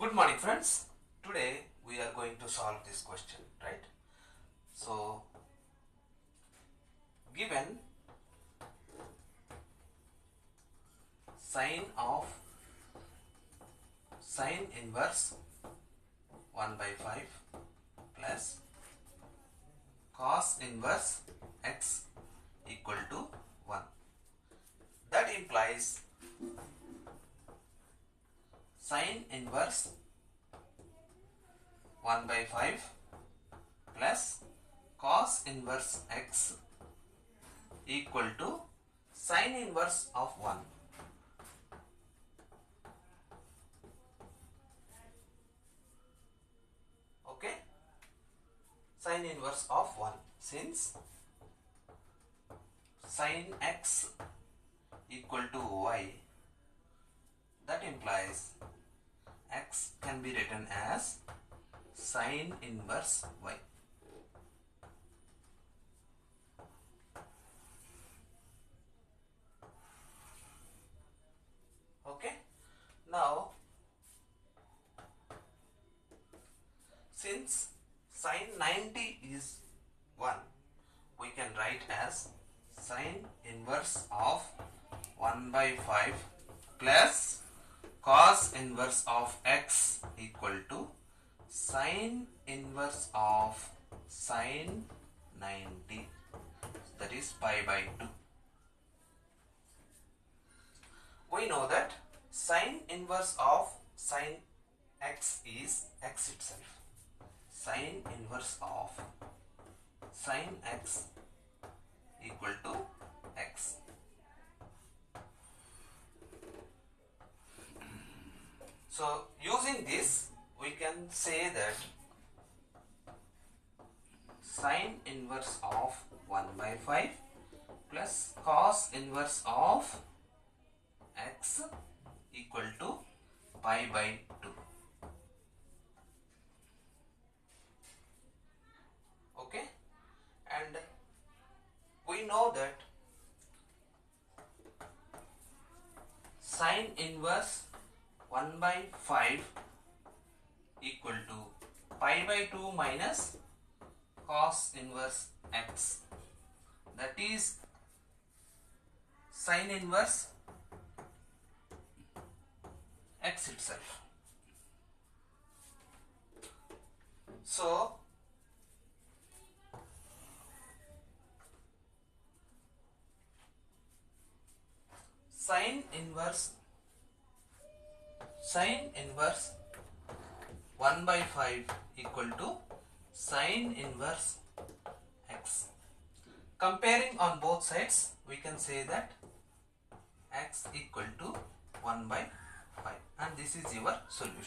Good morning, friends. Today we are going to solve this question, right? So, given sine inverse 1 by 5 plus cos inverse x equal to 1. That implies sine inverse 1 by 5 plus cos inverse x equal to sine inverse of 1. Okay, sine inverse of 1, since sine x equal to y, that implies x can be written as sine inverse y. Okay, now since sine 90 is 1, we can write as sine inverse of 1 by 5 plus cos inverse of x equal to sine inverse of sine 90, that is pi by 2. We know that sine inverse of sine x is x itself. Sine inverse of sine x equal to x. So using this, we can say that sine inverse of 1 by 5 plus cos inverse of x equal to pi by 2. Okay, and we know that sine inverse 1 by 5 equal to pi by 2 minus cos inverse x, that is sine inverse x itself. So sine inverse 1 by 5 equal to sine inverse x. Comparing on both sides, we can say that x equal to 1 by 5, and this is your solution.